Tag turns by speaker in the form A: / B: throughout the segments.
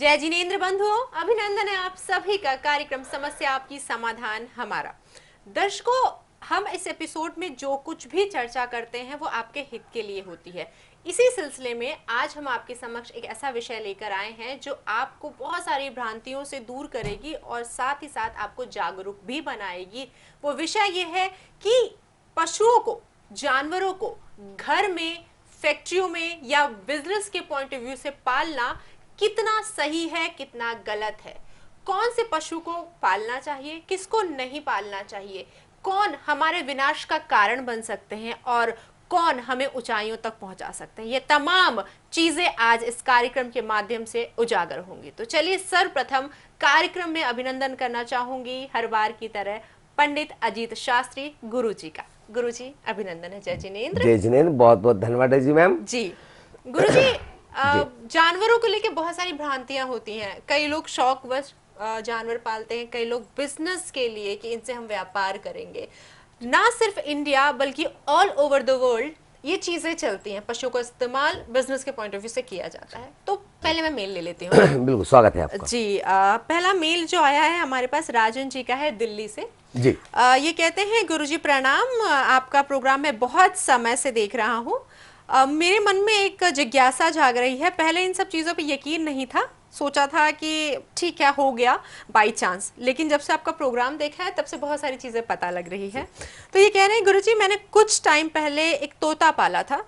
A: जय जिनेन्द्र बंधुओं, अभिनंदन है आप सभी का कार्यक्रम समस्या आपकी समाधान हमारा। दर्शकों, हम इस एपिसोड में जो कुछ भी चर्चा करते हैं वो आपके हित के लिए होती है। इसी सिलसिले में आज हम आपके समक्ष एक ऐसा विषय लेकर आए हैं जो आपको बहुत सारी भ्रांतियों से दूर करेगी और साथ ही साथ आपको जागरूक भी बनाएगी। वो विषय ये है कि पशुओं को, जानवरों को घर में, फैक्ट्रियों में या बिजनेस के पॉइंट ऑफ व्यू से पालना कितना सही है, कितना गलत है। कौन से पशु को पालना चाहिए, किसको नहीं पालना चाहिए, कौन हमारे विनाश का कारण बन सकते हैं और कौन हमें ऊंचाइयों तक पहुंचा सकते हैं, ये तमाम चीजें आज इस कार्यक्रम के माध्यम से उजागर होंगी। तो चलिए सर्वप्रथम कार्यक्रम में अभिनंदन करना चाहूंगी हर बार की तरह पंडित अजीत शास्त्री गुरुजी का। गुरुजी अभिनंदन है। जय जिनेन्द्र।
B: जय जिनेन्द्र, बहुत बहुत धन्यवाद है जी मैम
A: जी। गुरुजी,
B: जी।
A: जानवरों को लेके बहुत सारी भ्रांतियां होती हैं। कई लोग शौकवश जानवर पालते हैं, कई लोग बिजनेस के लिए कि इनसे हम व्यापार करेंगे। ना सिर्फ इंडिया बल्कि ऑल ओवर द वर्ल्ड ये चीजें चलती हैं। पशुओं का इस्तेमाल बिजनेस के पॉइंट ऑफ व्यू से किया जाता है। तो पहले मैं मेल ले लेती हूँ।
B: बिल्कुल, स्वागत है आपका
A: जी। पहला मेल जो आया है हमारे पास राजन जी का है, दिल्ली से।
B: जी।
A: ये कहते हैं, गुरुजी प्रणाम, आपका प्रोग्राम मैं बहुत समय से देख रहा हूँ। मेरे मन में एक जिज्ञासा जाग रही है। पहले इन सब चीज़ों पे यकीन नहीं था, सोचा था कि ठीक है, हो गया बाय चांस, लेकिन जब से आपका प्रोग्राम देखा है तब से बहुत सारी चीज़ें पता लग रही है। तो ये कह रहे हैं, गुरुजी मैंने कुछ टाइम पहले एक तोता पाला था,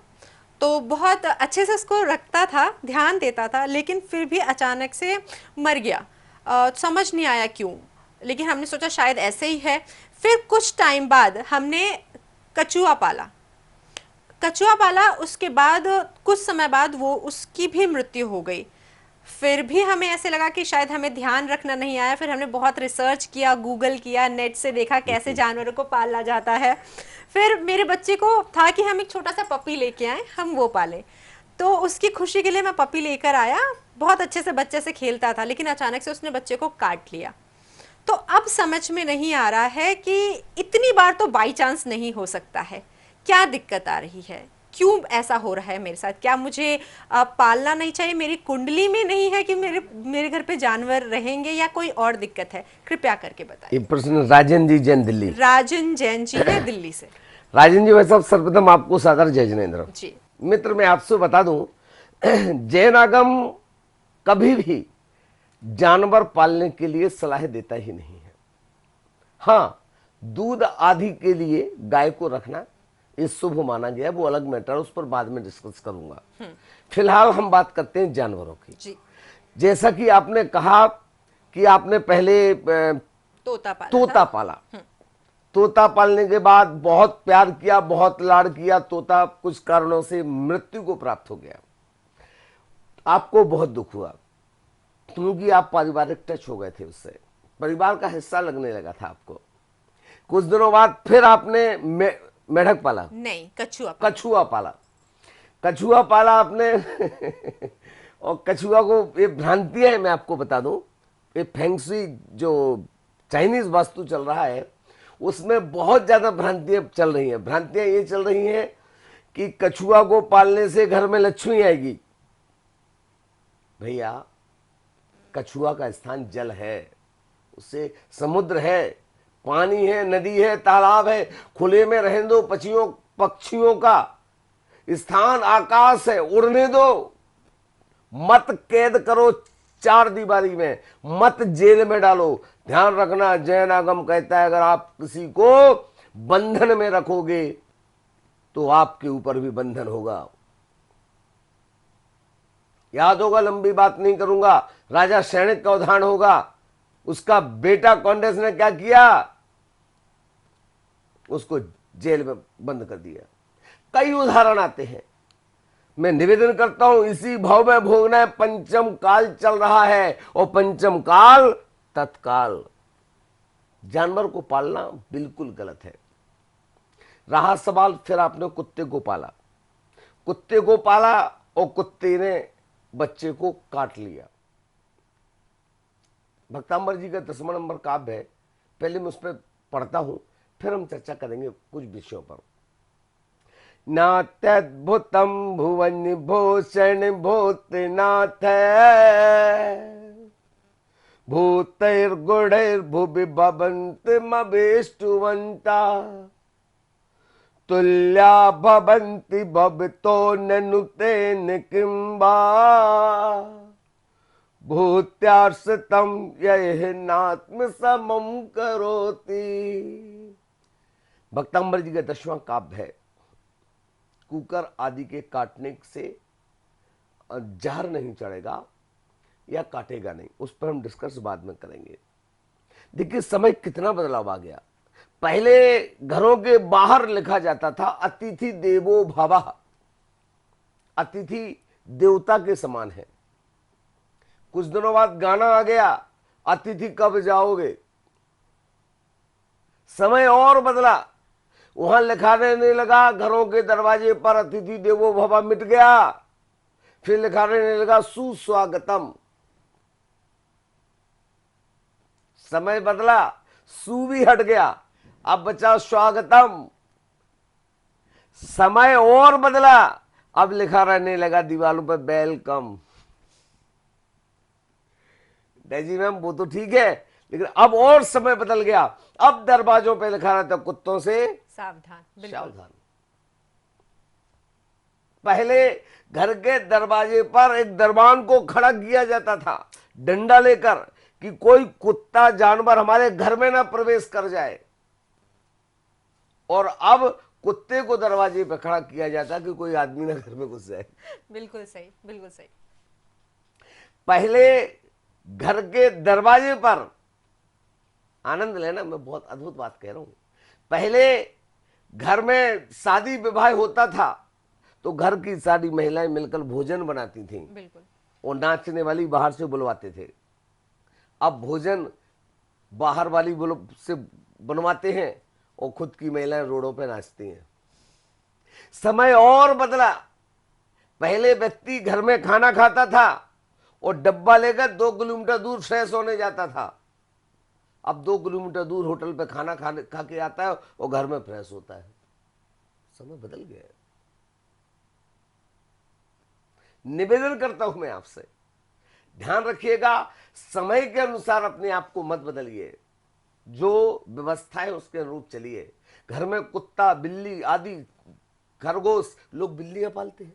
A: तो बहुत अच्छे से उसको रखता था, ध्यान देता था, लेकिन फिर भी अचानक से मर गया। समझ नहीं आया क्यों, लेकिन हमने सोचा शायद ऐसे ही है। फिर कुछ टाइम बाद हमने कछुआ पाला। कछुआ पाला, उसके बाद कुछ समय बाद वो उसकी भी मृत्यु हो गई। फिर भी हमें ऐसे लगा कि शायद हमें ध्यान रखना नहीं आया। फिर हमने बहुत रिसर्च किया, गूगल किया, नेट से देखा कैसे जानवरों को पाला जाता है। फिर मेरे बच्चे को था कि हम एक छोटा सा पपी लेके आए, हम वो पालें। तो उसकी खुशी के लिए मैं पपी लेकर आया। बहुत अच्छे से बच्चे से खेलता था, लेकिन अचानक से उसने बच्चे को काट लिया। तो अब समझ में नहीं आ रहा है कि इतनी बार तो बाई चांस नहीं हो सकता है। क्या दिक्कत आ रही है, क्यों ऐसा हो रहा है मेरे साथ? क्या मुझे पालना नहीं चाहिए? मेरी कुंडली में नहीं है कि मेरे घर पे जानवर रहेंगे, या कोई और दिक्कत है? कृपया करके बताइए।
B: ये प्रश्न राजन जी, जैन, दिल्ली।
A: राजन जैन जी है, दिल्ली से।
B: राजन जी, वैसे सर्वप्रथम आपको सादर जय जिनेन्द्र।
A: जी
B: मित्र, मैं आपसे बता दूं, जैन आगम कभी भी जानवर पालने के लिए सलाह देता ही नहीं है। हाँ, दूध आदि के लिए गाय को रखना ये शुभ माना गया, वो अलग मैटर, उस पर बाद में डिस्कस करूंगा। फिलहाल हम बात करते हैं जानवरों की।
A: जी।
B: जैसा कि आपने कहा कि आपने पहले तोता पाला। तोता पालने के बाद बहुत प्यार किया, बहुत लाड़ किया, तोता कुछ कारणों से मृत्यु को प्राप्त हो गया। आपको बहुत दुख हुआ, क्योंकि आप पारिवारिक टच हो गए थे उससे, परिवार का हिस्सा लगने लगा था आपको। कुछ दिनों बाद फिर आपने मेढक पाला,
A: नहीं, कछुआ
B: पाला। कछुआ पाला आपने और कछुआ को, ये भ्रांति है, मैं आपको बता दूं, ये फेंग शुई जो चाइनीज वास्तु चल रहा है उसमें बहुत ज्यादा भ्रांतियां चल रही हैं। भ्रांतियां ये चल रही हैं कि कछुआ को पालने से घर में लक्ष्मी आएगी। भैया, कछुआ का स्थान जल है, उससे समुद्र है, पानी है, नदी है, तालाब है, खुले में रहने दो। पक्षियों का स्थान आकाश है, उड़ने दो। मत कैद करो चार दीवारी में, मत जेल में डालो। ध्यान रखना, जैन आगम कहता है अगर आप किसी को बंधन में रखोगे तो आपके ऊपर भी बंधन होगा। याद होगा, लंबी बात नहीं करूंगा, राजा सैनिक का उदाहरण होगा। उसका बेटा कौंडेस ने क्या किया, उसको जेल में बंद कर दिया। कई उदाहरण आते हैं। मैं निवेदन करता हूं, इसी भाव में भोगना है। पंचम काल चल रहा है और पंचम काल तत्काल। जानवर को पालना बिल्कुल गलत है। रहा सवाल, फिर आपने कुत्ते को पाला। कुत्ते को पाला और कुत्ते ने बच्चे को काट लिया। भक्तांबर जी का 10वां नंबर काव्य है, पहले मैं उस पर पढ़ता हूं, फिर हम चर्चा करेंगे कुछ विषयों पर। नात्यद्भुतम भुवन भूषण भूतनाथ, भूतैर्गुणैर्भुवि भवन्तिमवेष्टुवन्ता तुल्या भवन्ति भवतो ननु तेन किं वा भूत्यार्षितं यः नात्म समं करोति। भक्तांबर जी का 10वां काव्य है। कुकर आदि के काटने से जहर नहीं चढ़ेगा या काटेगा नहीं, उस पर हम डिस्कस बाद में करेंगे। देखिए समय कितना बदलाव आ गया। पहले घरों के बाहर लिखा जाता था अतिथि देवो भवः, अतिथि देवता के समान है। कुछ दिनों बाद गाना आ गया अतिथि कब जाओगे। समय और बदला, वहां लिखा रहने लगा घरों के दरवाजे पर अतिथि देवो भव मिट गया, फिर लिखा रहने लगा सुस्वागतम। समय बदला, सु भी हट गया, अब बचा स्वागतम। समय और बदला, अब लिखा रहने लगा दीवारों पर वेलकम। डेजी मैम वो तो ठीक है, लेकिन अब और समय बदल गया। अब दरवाजों पे लिखा रहता कुत्तों से
A: सावधान।
B: सावधान। पहले घर के दरवाजे पर एक दरबान को खड़ा किया जाता था डंडा लेकर कि कोई कुत्ता जानवर हमारे घर में ना प्रवेश कर जाए, और अब कुत्ते को दरवाजे पर खड़ा किया जाता कि कोई आदमी ना घर में घुस जाए।
A: बिल्कुल सही, बिल्कुल सही।
B: पहले घर के दरवाजे पर, आनंद लेना, मैं बहुत अद्भुत बात कह रहा हूं, पहले घर में शादी विवाह होता था तो घर की सारी महिलाएं मिलकर भोजन बनाती थीं,
A: बिल्कुल,
B: और नाचने वाली बाहर से बुलवाते थे। अब भोजन बाहर वाली से बनवाते हैं और खुद की महिलाएं रोडों पे नाचती हैं। समय और बदला, पहले व्यक्ति घर में खाना खाता था और डब्बा लेकर 2 किलोमीटर दूर फ्रेश होने जाता था। अब 2 किलोमीटर दूर होटल पे खाना खा के आता है और घर में फ्रेश होता है। समय बदल गया है। निवेदन करता हूं मैं आपसे, ध्यान रखिएगा, समय के अनुसार अपने आप को मत बदलिए, जो व्यवस्था है उसके अनुरूप चलिए। घर में कुत्ता बिल्ली आदि खरगोश, लोग बिल्लियां पालते हैं,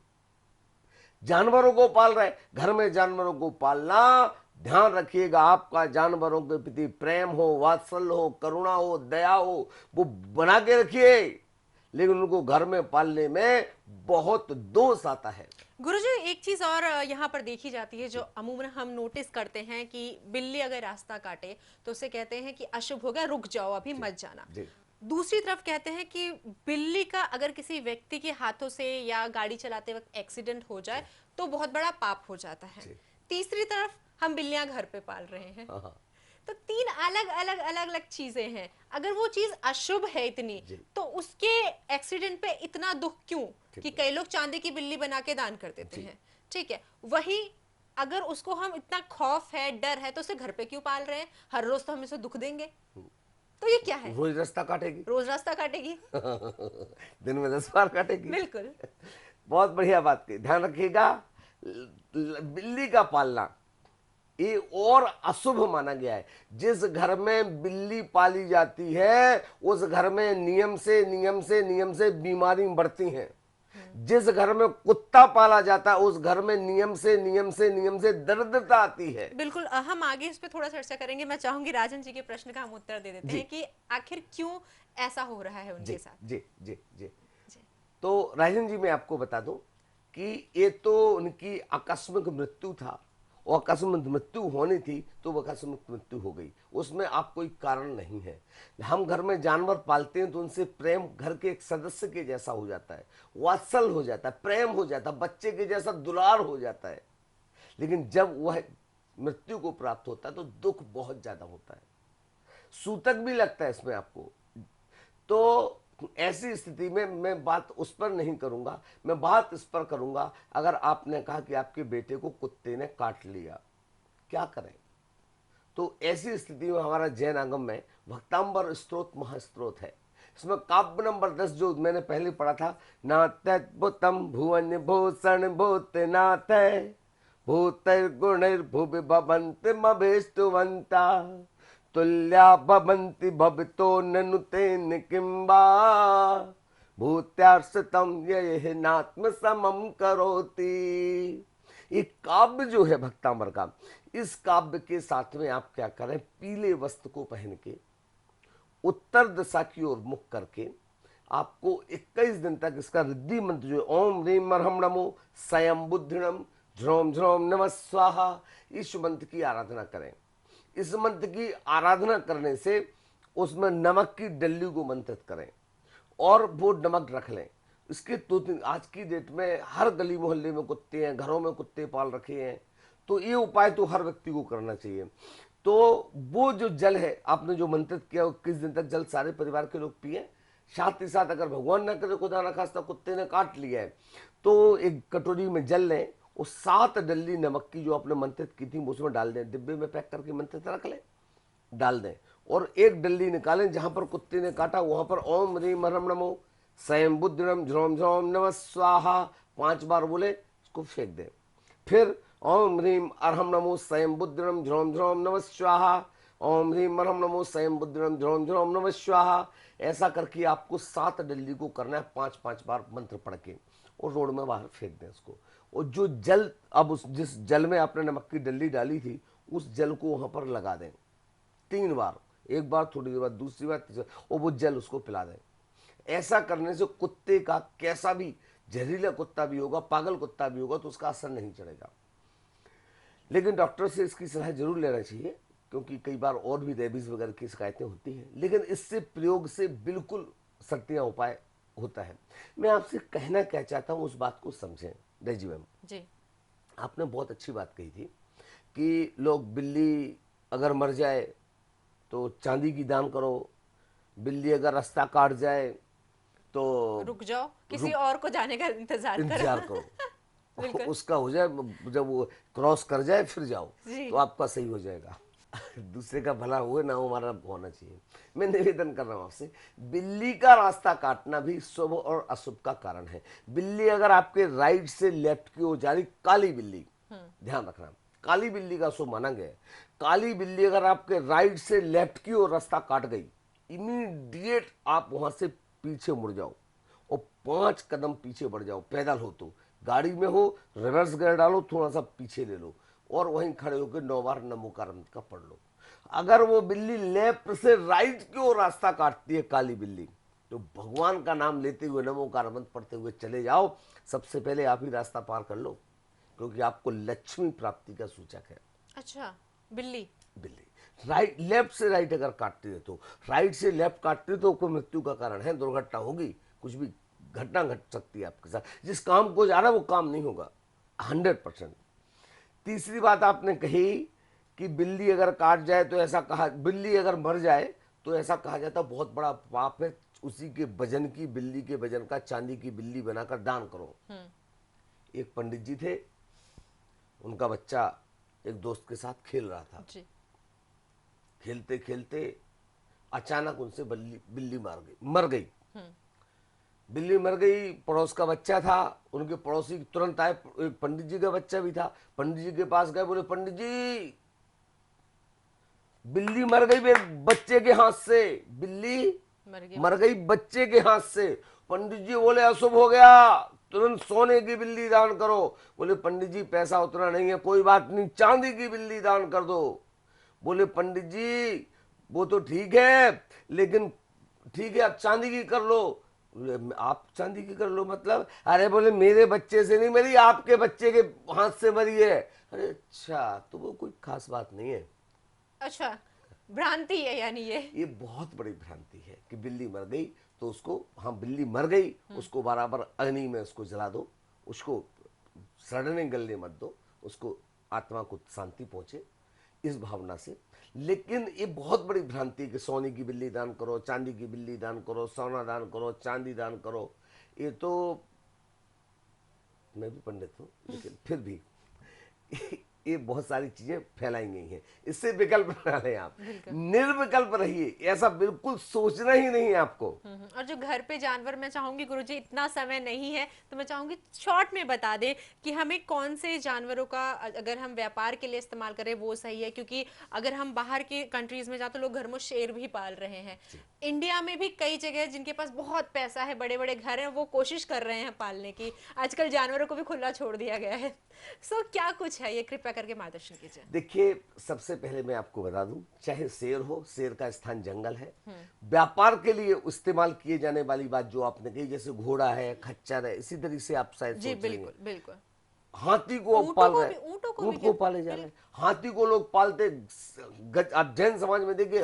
B: जानवरों को पाल रहे, घर में जानवरों को पालना, ध्यान रखिएगा आपका जानवरों के प्रति प्रेम हो, वात्सल्य हो, करुणा हो, दया हो, वो बना के रखिए, लेकिन उनको घर में पालने में बहुत दोष आता है।
A: गुरुजी एक चीज और यहाँ पर देखी जाती है जो अमूमन हम नोटिस करते हैं कि बिल्ली अगर रास्ता काटे तो उसे कहते हैं कि अशुभ हो गया, रुक जाओ, अभी मत जाना। दूसरी तरफ कहते हैं कि बिल्ली का अगर किसी व्यक्ति के हाथों से या गाड़ी चलाते वक्त एक्सीडेंट हो जाए तो बहुत बड़ा पाप हो जाता है। तीसरी तरफ हम बिल्लियां घर पे पाल रहे हैं, तो 3 अलग अलग अलग अलग चीजें हैं। अगर वो चीज अशुभ है इतनी, तो उसके एक्सीडेंट पे इतना दुख क्यों कि कई लोग चांदी की बिल्ली बना के दान कर देते हैं, ठीक है। वही अगर उसको हम इतना खौफ है, डर है, तो उसे घर पे क्यों पाल रहे हैं? हर रोज तो हम इसे दुख देंगे, तो ये क्या है?
B: रोज रास्ता काटेगी,
A: रोज रास्ता काटेगी
B: दिन में 10 बार काटेगी।
A: बिल्कुल,
B: बहुत बढ़िया बात की। ध्यान रखिएगा, बिल्ली का पालना ये और अशुभ माना गया है। जिस घर में बिल्ली पाली जाती है उस घर में नियम से बीमारी बढ़ती हैं। जिस घर में कुत्ता पाला जाता है उस घर में नियम से दरिद्रता आती है।
A: बिल्कुल, हम आगे इस पे थोड़ा चर्चा करेंगे। मैं चाहूंगी राजन जी के प्रश्न का हम उत्तर दे देते हैं कि आखिर क्यों ऐसा हो रहा है उनके साथ।
B: जी जी जी जी। तो राजन जी मैं आपको बता दूं कि ये तो उनकी आकस्मिक मृत्यु था, और आकस्मिक मृत्यु होनी थी तो वो आकस्मिक मृत्यु हो गई, उसमें आप कोई कारण नहीं है। हम घर में जानवर पालते हैं तो उनसे प्रेम घर के एक सदस्य के जैसा हो जाता है, वात्सल हो जाता है, प्रेम हो जाता है, बच्चे के जैसा दुलार हो जाता है। लेकिन जब वह मृत्यु को प्राप्त होता है तो दुख बहुत ज्यादा होता है, सूतक भी लगता है इसमें आपको। तो ऐसी स्थिति में मैं बात उस पर नहीं करूंगा, मैं बात इस पर करूंगा, अगर आपने कहा कि आपके बेटे को कुत्ते ने काट लिया, क्या करें? तो ऐसी स्थिति में हमारा जैन आगम में भक्तांबर स्तोत्र महास्त्रोत है। इसमें काव्य नंबर 10 जो मैंने पहले पढ़ा था, नातम भुवन भूषण भूतनाथ भूतैर्गुणैर्भुवि भवन्ति मभेस्तुवन्ता तुल्या भवन्ति भवतो ननु तेन किं वा भूत्यार्षितं यः नात्म समम करोति। एक काव्य जो है भक्तामर का, इस काव्य के साथ में आप क्या करें, पीले वस्त्र को पहन के उत्तर दिशा की ओर मुख करके आपको 21 दिन तक इसका रिद्धि मंत्र जो ओम ह्रीम मरहम नमो स्वयं बुद्धिणम झ्रोम झ्रोम नमः स्वाहा, इस मंत्र की आराधना करें। इस मंत्र की आराधना करने से उसमें नमक की डल्ली को मंत्रित करें और वो नमक रख लें। इसके 2-3 आज की डेट में हर गली मोहल्ले में कुत्ते हैं, घरों में कुत्ते पाल रखे हैं, तो ये उपाय तो हर व्यक्ति को करना चाहिए। तो वो जो जल है आपने जो मंत्रित किया, 21 दिन तक जल सारे परिवार के लोग पिए। साथ ही साथ अगर भगवान न करे खुदा न खास्ता कुत्ते ने काट लिया है तो एक कटोरी में जल लें, और 7 डल्ली नमक की जो आपने मंत्रित की थी उसमें डाल दें, डिब्बे में पैक करके मंत्रित रख लें, डाल दें, और एक डल्ली निकालें जहां पर कुत्ते ने काटा वहां पर ओम ह्रीम हरम नमो स्वयं बुद्धिणम झ्रोम झ्रोम नमः स्वाहा 5 बार बोले, उसको फेंक दें। फिर ओम ह्रीम अरहम नमो स्वयं बुद्धिणम झ्रोम झ्रोम नमः स्वाहा, ओम ह्रीम अरहम नमो स्वयं बुद्धिणम झ्रोम झ्रोम नमः स्वाहा। ऐसा करके आपको 7 डल्ली को करना है 5-5 बार मंत्र पढ़ के, और रोड में बाहर फेंक दें उसको। और जो जल अब उस जिस जल में आपने नमक की डल्ली डाली थी उस जल को वहां पर लगा दें 3 बार, एक बार थोड़ी देर बाद, दूसरी बार, तीसरी बार, और वो जल उसको पिला दें। ऐसा करने से कुत्ते का कैसा भी जहरीला कुत्ता भी होगा, पागल कुत्ता भी होगा, तो उसका असर नहीं चढ़ेगा। लेकिन डॉक्टर से इसकी सलाह जरूर लेना चाहिए, क्योंकि कई बार और भी रेबीज वगैरह की शिकायतें होती हैं, लेकिन इससे प्रयोग से बिल्कुल सत्या उपाय होता है। मैं आपसे कहना क्या चाहता हूं उस बात को समझें। रजी मैम
A: जी।
B: आपने बहुत अच्छी बात कही थी कि लोग बिल्ली अगर मर जाए तो चांदी की दान करो, बिल्ली अगर रास्ता काट जाए तो
A: रुक जाओ, किसी
B: रुक
A: और को जाने का इंतजार
B: इंतजार
A: करो।
B: करो
A: बिल्कुल।
B: उसका हो जाए, जब वो क्रॉस कर जाए फिर जाओ,
A: जी।
B: तो आपका सही हो जाएगा। दूसरे का भला हुए ना, हमारा होना चाहिए। मैं निवेदन कर रहा हूं आपसे, बिल्ली का रास्ता काटना भी शुभ और अशुभ का कारण है। बिल्ली अगर आपके राइट से लेफ्ट की ओर जा रही, काली बिल्ली, ध्यान रखना, काली बिल्ली का शुभ माना गया है। काली बिल्ली अगर आपके राइट से लेफ्ट की ओर रास्ता काट गई, इमीडिएट आप वहां से पीछे मुड़ जाओ और 5 कदम पीछे बढ़ जाओ। पैदल हो तो, गाड़ी में हो, रिवर्स गियर डालो, थोड़ा सा पीछे ले लो और वहीं खड़े होकर 9 बार नमो कारंत का पढ़ लो। अगर वो बिल्ली लेफ्ट से राइट की ओर रास्ता काटती है काली बिल्ली, तो भगवान का नाम लेते हुए नमो कारंत पढ़ते हुए चले जाओ। सबसे पहले आप ही रास्ता पार कर लो, क्योंकि आपको लक्ष्मी प्राप्ति का सूचक है।
A: अच्छा, बिल्ली।
B: बिल्ली राइट लेफ्ट से राइट अगर काटती है, तो राइट से लेफ्ट काटती है तो कोई मृत्यु का कारण है, दुर्घटना होगी, कुछ भी घटना घट सकती है आपके साथ। जिस काम को जा रहा है वो काम नहीं होगा 100%। तीसरी बात आपने कही कि बिल्ली अगर काट जाए तो ऐसा कहा, बिल्ली अगर मर जाए तो ऐसा कहा जाता है बहुत बड़ा पाप है, उसी के वजन की, बिल्ली के वजन का चांदी की बिल्ली बनाकर दान करो। एक पंडित जी थे, उनका बच्चा एक दोस्त के साथ खेल रहा था।
A: जी।
B: खेलते खेलते अचानक उनसे बिल्ली मर गई। बिल्ली मर गई, पड़ोस का बच्चा था, उनके पड़ोसी तुरंत आए, एक पंडित जी का बच्चा भी था, पंडित जी के पास गए, बोले पंडित जी बिल्ली मर गई मेरे बच्चे के हाथ से, बिल्ली मर गई बच्चे के हाथ से। पंडित जी बोले अशुभ हो गया, तुरंत सोने की बिल्ली दान करो। बोले पंडित जी पैसा उतना नहीं है, कोई बात नहीं, चांदी की बिल्ली दान कर दो। बोले पंडित जी वो तो ठीक है, लेकिन ठीक है आप चांदी की कर लो। बोले आप चांदी की कर लो मतलब? अरे बोले मेरे बच्चे से नहीं मरी, आपके बच्चे के हाथ से मरी है। अरे अच्छा, तो वो कोई खास बात नहीं है।
A: अच्छा, भ्रांति है यानी
B: ये बहुत बड़ी भ्रांति है कि बिल्ली मर गई तो उसको, हाँ बिल्ली मर गई, उसको बराबर अग्नि में उसको जला दो, उसको सड़ने गलने मत दो, उसको आत्मा को शांति पहुंचे, इस भावना से। लेकिन ये बहुत बड़ी भ्रांति है कि सोने की बिल्ली दान करो, चांदी की बिल्ली दान करो, सोना दान करो, चांदी दान करो। ये तो मैं भी पंडित हूँ, लेकिन फिर भी ये बहुत सारी चीजें फैलाई गई हैं। इससे विकल्प बना लें आप,
A: बिल्कुल।
B: निर्विकल्प रहिए, ऐसा बिल्कुल सोचना ही नहीं है आपको।
A: और जो घर पे जानवर, मैं चाहूंगी गुरुजी, इतना समय नहीं है तो मैं चाहूंगी शॉर्ट में बता दें कि हमें कौन से जानवरों का अगर हम व्यापार के लिए इस्तेमाल करें वो सही है, क्योंकि अगर हम बाहर के कंट्रीज में जाते तो लोग घर में शेर भी पाल रहे हैं। इंडिया में भी कई जगह है जिनके पास बहुत पैसा है, बड़े बड़े घर हैं, वो कोशिश कर रहे हैं पालने की। आजकल जानवरों को भी खुला छोड़ दिया गया है। सो क्या कुछ है, ये कृपया करके मार्गदर्शन कीजिए।
B: देखिए, सबसे पहले मैं आपको बता दूं, चाहे शेर हो, शेर का स्थान जंगल है। व्यापार के लिए इस्तेमाल किए जाने वाली बात जो आपने कही, जैसे घोड़ा है, खच्चर है, इसी तरीके से आप शायद
A: जी
B: सोच रहे हैं।
A: बिल्कुल बिल्कुल।
B: हाथी को अब
A: ऊँटों
B: पाल
A: को
B: रहे
A: भी,
B: हैं,
A: ऊँटों को भी
B: ऊँट को पाले जा रहे हैं, हाथी को लोग पालते। आप जैन समाज में देखिए,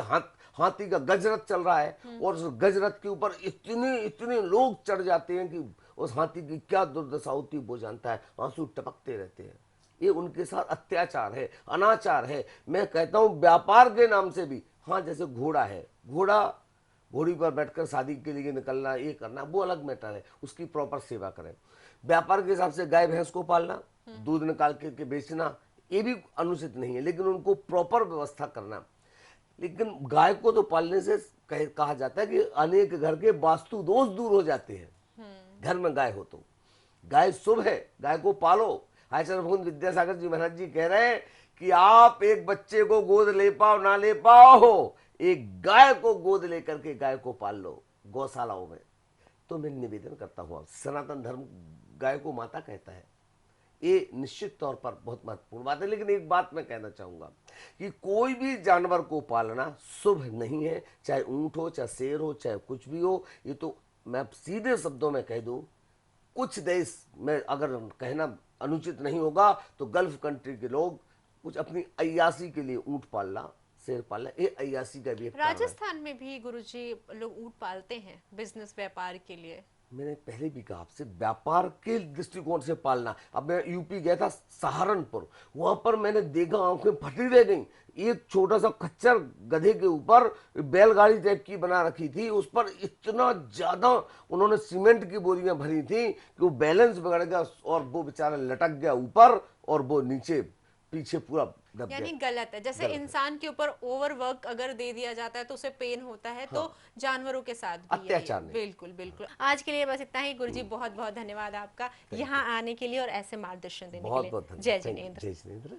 B: हाथी का गजरथ चल रहा है, और उस गजरथ के ऊपर इतने इतने लोग चढ़ जाते हैं कि उस हाथी की क्या दुर्दशा होती है वो जानता है, आंसू टपकते रहते हैं। ये उनके साथ अत्याचार है, अनाचार है। मैं कहता हूं व्यापार के नाम से भी, हाँ, जैसे घोड़ा है, घोड़ी पर बैठकर शादी के लिए निकलना, ये करना, वो अलग मैटर है, उसकी प्रॉपर सेवा करें। व्यापार के हिसाब से गाय भैंस को पालना, दूध निकाल के बेचना, ये भी अनुचित नहीं है, लेकिन उनको प्रॉपर व्यवस्था करना। लेकिन गाय को तो पालने से कहा जाता है कि अनेक घर के वास्तु दोष दूर हो जाते हैं। घर में गाय हो तो गाय शुभ है, गाय को पालो। आचार्य भगवान विद्यासागर जी महाराज जी कह रहे हैं कि आप एक बच्चे को गोद ले पाओ ना ले पाओ, एक गाय को गोद लेकर के गाय को पाल लो गौशालाओं में। तो मैं निवेदन करता हूं, सनातन धर्म गाय को माता कहता है, ये निश्चित तौर पर बहुत महत्वपूर्ण बात है। लेकिन एक बात मैं कहना चाहूंगा कि कोई भी जानवर को पालना शुभ नहीं है, चाहे ऊंट हो, चाहे शेर हो, चाहे कुछ भी हो। ये तो मैं सीधे शब्दों में कह दूं, कुछ देश में अगर कहना अनुचित नहीं होगा तो गल्फ कंट्री के लोग कुछ अपनी अय्यासी के लिए ऊंट पालना, शेर पालना, ये अय्यासी का भी एक कारण है।
A: राजस्थान में भी गुरुजी लोग ऊँट पालते हैं बिजनेस व्यापार के लिए।
B: मैंने पहले भी कहा आपसे, व्यापार के दृष्टिकोण से पालना। अब मैं यूपी गया था, सहारनपुर, वहां पर मैंने देखा, आंखें फटी रह गई। एक छोटा सा खच्चर गधे के ऊपर बैलगाड़ी टाइप की बना रखी थी, उस पर इतना ज्यादा उन्होंने सीमेंट की बोरियां भरी थी कि वो बैलेंस बिगड़ गया और वो बेचारा लटक गया ऊपर, और वो नीचे पीछे पूरा दब
A: यानी
B: गया।
A: गलत है, जैसे
B: गलत है,
A: इंसान के ऊपर ओवर वर्क अगर दे दिया जाता है तो उसे पेन होता है, तो जानवरों के साथ भी यही है।
B: अत्याचार नहीं।
A: बिल्कुल बिल्कुल। आज के लिए बस इतना ही गुरुजी, बहुत बहुत धन्यवाद आपका यहाँ आने के लिए और ऐसे मार्गदर्शन देने के
B: बहुत
A: लिए।
B: बहुत
A: जय
B: धन्यवाद।
A: जिनेंद्र।
B: जय जिनेंद्र।